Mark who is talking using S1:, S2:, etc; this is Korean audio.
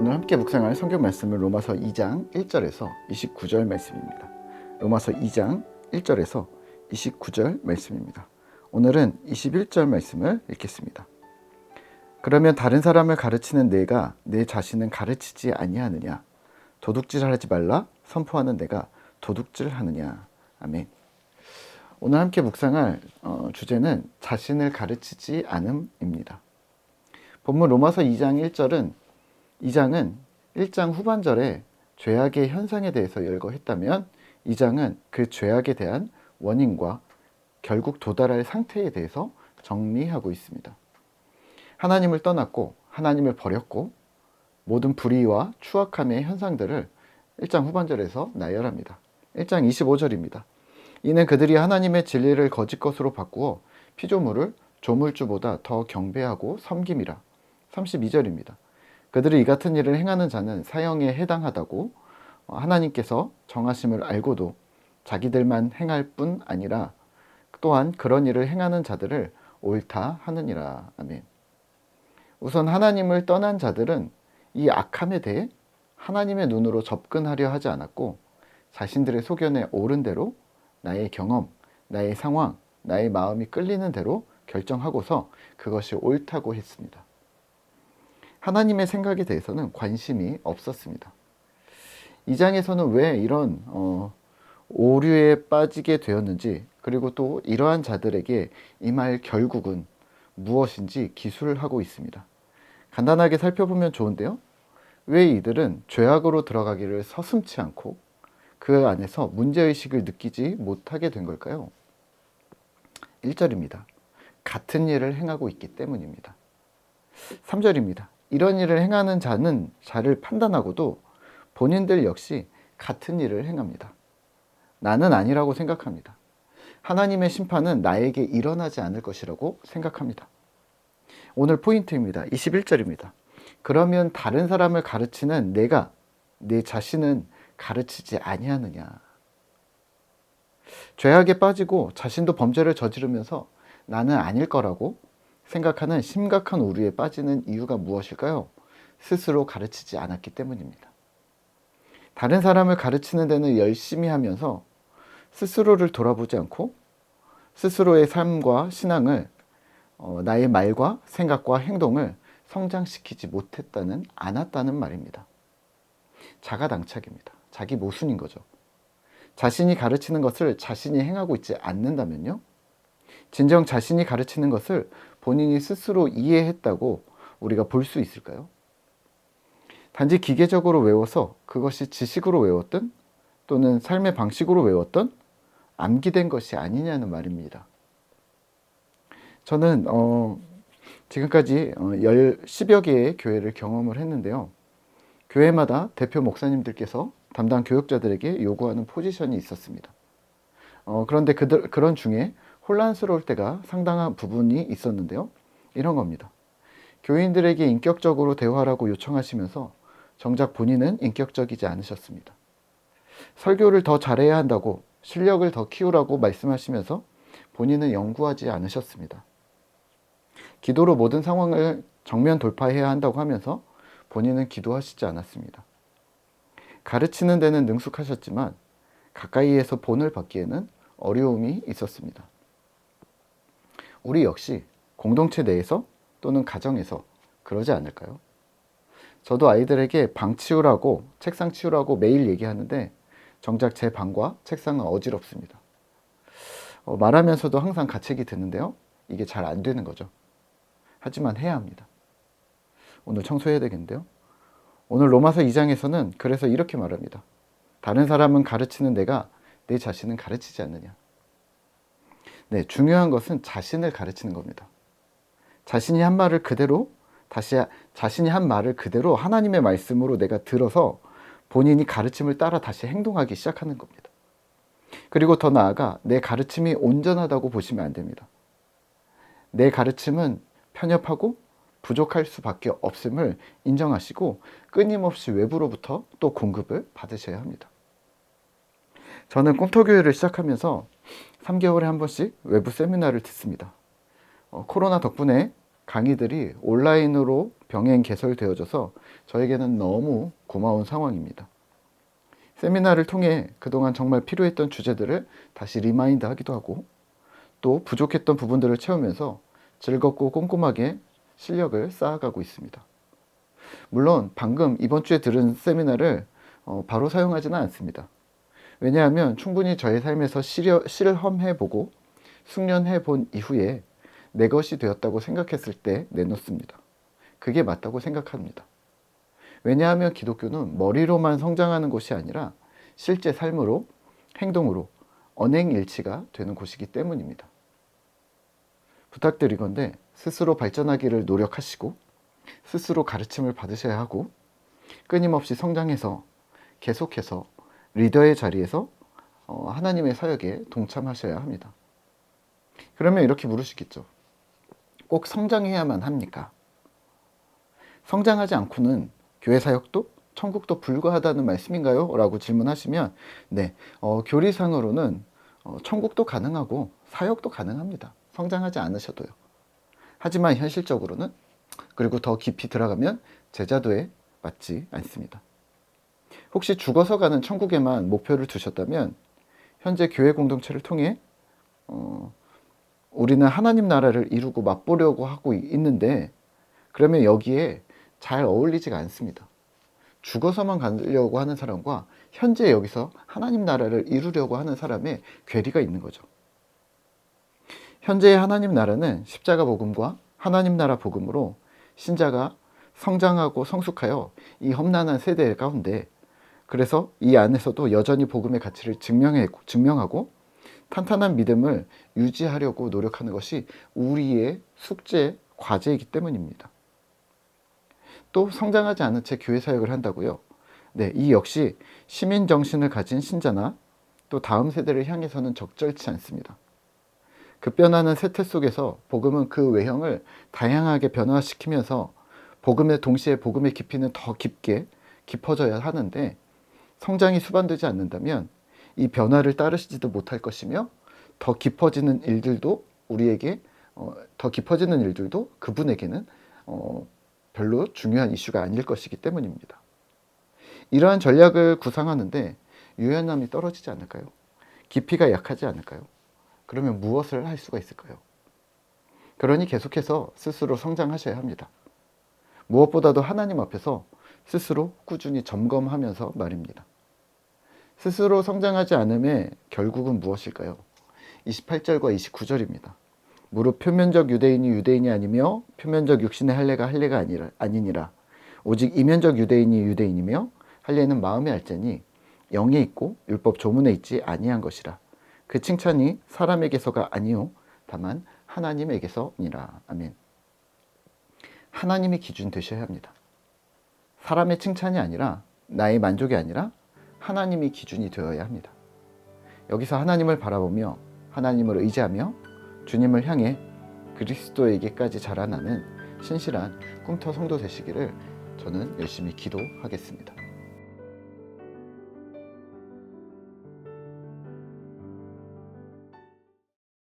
S1: 오늘 함께 묵상할 성경 말씀은 로마서 2장 1절에서 29절 말씀입니다. 로마서 2장 1절에서 29절 말씀입니다. 오늘은 21절 말씀을 읽겠습니다. 그러면 다른 사람을 가르치는 내가 내 자신은 가르치지 아니하느냐? 도둑질하지 말라 선포하는 내가 도둑질하느냐? 아멘. 오늘 함께 묵상할 주제는 자신을 가르치지 않음입니다. 본문 로마서 2장 2장은 1장 후반절에 죄악의 현상에 대해서 열거했다면 2장은 그 죄악에 대한 원인과 결국 도달할 상태에 대해서 정리하고 있습니다. 하나님을 떠났고 하나님을 버렸고 모든 불의와 추악함의 현상들을 1장 후반절에서 나열합니다. 1장 25절입니다. 이는 그들이 하나님의 진리를 거짓 것으로 바꾸어 피조물을 조물주보다 더 경배하고 섬김이라. 32절입니다. 그들이 이 같은 일을 행하는 자는 사형에 해당하다고 하나님께서 정하심을 알고도 자기들만 행할 뿐 아니라 또한 그런 일을 행하는 자들을 옳다 하느니라. 아멘. 우선 하나님을 떠난 자들은 이 악함에 대해 하나님의 눈으로 접근하려 하지 않았고 자신들의 소견에 옳은 대로 나의 경험, 나의 상황, 나의 마음이 끌리는 대로 결정하고서 그것이 옳다고 했습니다. 하나님의 생각에 대해서는 관심이 없었습니다. 이 장에서는 왜 이런 오류에 빠지게 되었는지, 그리고 또 이러한 자들에게 임할 결국은 무엇인지 기술하고 있습니다. 간단하게 살펴보면 좋은데요. 왜 이들은 죄악으로 들어가기를 서슴지 않고 그 안에서 문제의식을 느끼지 못하게 된 걸까요? 1절입니다. 같은 일을 행하고 있기 때문입니다. 3절입니다. 이런 일을 행하는 자를 판단하고도 본인들 역시 같은 일을 행합니다. 나는 아니라고 생각합니다. 하나님의 심판은 나에게 일어나지 않을 것이라고 생각합니다. 오늘 포인트입니다. 21절입니다. 그러면 다른 사람을 가르치는 내가 내 자신은 가르치지 아니하느냐? 죄악에 빠지고 자신도 범죄를 저지르면서 나는 아닐 거라고 생각하는 심각한 오류에 빠지는 이유가 무엇일까요? 스스로 가르치지 않았기 때문입니다. 다른 사람을 가르치는 데는 열심히 하면서 스스로를 돌아보지 않고 스스로의 삶과 신앙을 나의 말과 생각과 행동을 성장시키지 못했다는 않았다는 말입니다. 자가당착입니다. 자기 모순인 거죠. 자신이 가르치는 것을 자신이 행하고 있지 않는다면요, 진정 자신이 가르치는 것을 본인이 스스로 이해했다고 우리가 볼 수 있을까요? 단지 기계적으로 외워서 그것이 지식으로 외웠든 또는 삶의 방식으로 외웠던 암기된 것이 아니냐는 말입니다. 저는 지금까지 10여 개의 교회를 경험을 했는데요. 교회마다 대표 목사님들께서 담당 교육자들에게 요구하는 포지션이 있었습니다. 그런데 그런 중에 혼란스러울 때가 상당한 부분이 있었는데요. 이런 겁니다. 교인들에게 인격적으로 대화라고 요청하시면서 정작 본인은 인격적이지 않으셨습니다. 설교를 더 잘해야 한다고, 실력을 더 키우라고 말씀하시면서 본인은 연구하지 않으셨습니다. 기도로 모든 상황을 정면 돌파해야 한다고 하면서 본인은 기도하시지 않았습니다. 가르치는 데는 능숙하셨지만 가까이에서 본을 받기에는 어려움이 있었습니다. 우리 역시 공동체 내에서 또는 가정에서 그러지 않을까요? 저도 아이들에게 방 치우라고, 책상 치우라고 매일 얘기하는데 정작 제 방과 책상은 어지럽습니다. 말하면서도 항상 가책이 드는데요. 이게 잘 안 되는 거죠. 하지만 해야 합니다. 오늘 청소해야 되겠는데요. 오늘 로마서 2장에서는 그래서 이렇게 말합니다. 다른 사람은 가르치는 내가 내 자신은 가르치지 않느냐. 네, 중요한 것은 자신을 가르치는 겁니다. 자신이 한 말을 그대로 하나님의 말씀으로 내가 들어서 본인이 가르침을 따라 다시 행동하기 시작하는 겁니다. 그리고 더 나아가 내 가르침이 온전하다고 보시면 안 됩니다. 내 가르침은 편협하고 부족할 수밖에 없음을 인정하시고 끊임없이 외부로부터 또 공급을 받으셔야 합니다. 저는 꿈터교회를 시작하면서 3개월에 한 번씩 외부 세미나를 듣습니다. 코로나 덕분에 강의들이 온라인으로 병행 개설되어져서 저에게는 너무 고마운 상황입니다. 세미나를 통해 그동안 정말 필요했던 주제들을 다시 리마인드 하기도 하고 또 부족했던 부분들을 채우면서 즐겁고 꼼꼼하게 실력을 쌓아가고 있습니다. 물론 방금 이번 주에 들은 세미나를 바로 사용하지는 않습니다. 왜냐하면 충분히 저의 삶에서 실험해보고 숙련해본 이후에 내 것이 되었다고 생각했을 때 내놓습니다. 그게 맞다고 생각합니다. 왜냐하면 기독교는 머리로만 성장하는 곳이 아니라 실제 삶으로, 행동으로 언행일치가 되는 곳이기 때문입니다. 부탁드리건대 스스로 발전하기를 노력하시고 스스로 가르침을 받으셔야 하고 끊임없이 성장해서 계속해서 리더의 자리에서 하나님의 사역에 동참하셔야 합니다. 그러면 이렇게 물으시겠죠. 꼭 성장해야만 합니까? 성장하지 않고는 교회 사역도 천국도 불가하다는 말씀인가요? 라고 질문하시면 네, 교리상으로는 천국도 가능하고 사역도 가능합니다. 성장하지 않으셔도요. 하지만 현실적으로는 그리고 더 깊이 들어가면 제자도에 맞지 않습니다. 혹시 죽어서 가는 천국에만 목표를 두셨다면 현재 교회 공동체를 통해 우리는 하나님 나라를 이루고 맛보려고 하고 있는데 그러면 여기에 잘 어울리지가 않습니다. 죽어서만 가려고 하는 사람과 현재 여기서 하나님 나라를 이루려고 하는 사람의 괴리가 있는 거죠. 현재의 하나님 나라는 십자가 복음과 하나님 나라 복음으로 신자가 성장하고 성숙하여 이 험난한 세대 가운데 그래서 이 안에서도 여전히 복음의 가치를 증명하고 탄탄한 믿음을 유지하려고 노력하는 것이 우리의 숙제, 과제이기 때문입니다. 또 성장하지 않은 채 교회 사역을 한다고요? 네, 이 역시 시민 정신을 가진 신자나 또 다음 세대를 향해서는 적절치 않습니다. 급변하는 세태 속에서 복음은 그 외형을 다양하게 변화시키면서 동시에 복음의 깊이는 더 깊어져야 하는데 성장이 수반되지 않는다면 이 변화를 따르시지도 못할 것이며 더 깊어지는 일들도 그분에게는 별로 중요한 이슈가 아닐 것이기 때문입니다. 이러한 전략을 구상하는데 유연함이 떨어지지 않을까요? 깊이가 약하지 않을까요? 그러면 무엇을 할 수가 있을까요? 그러니 계속해서 스스로 성장하셔야 합니다. 무엇보다도 하나님 앞에서 스스로 꾸준히 점검하면서 말입니다. 스스로 성장하지 않음의 결국은 무엇일까요? 28절과 29절입니다. 무릇 표면적 유대인이 유대인이 아니며 표면적 육신의 할례가 할례가 아니니라. 오직 이면적 유대인이 유대인이며 할례는 마음의 알자니 영에 있고 율법 조문에 있지 아니한 것이라. 그 칭찬이 사람에게서가 아니요 다만 하나님에게서니라. 아멘. 하나님이 기준 되셔야 합니다. 사람의 칭찬이 아니라 나의 만족이 아니라 하나님이 기준이 되어야 합니다. 여기서 하나님을 바라보며 하나님을 의지하며 주님을 향해 그리스도에게까지 자라나는 신실한 꿈터 성도 되시기를 저는 열심히 기도하겠습니다.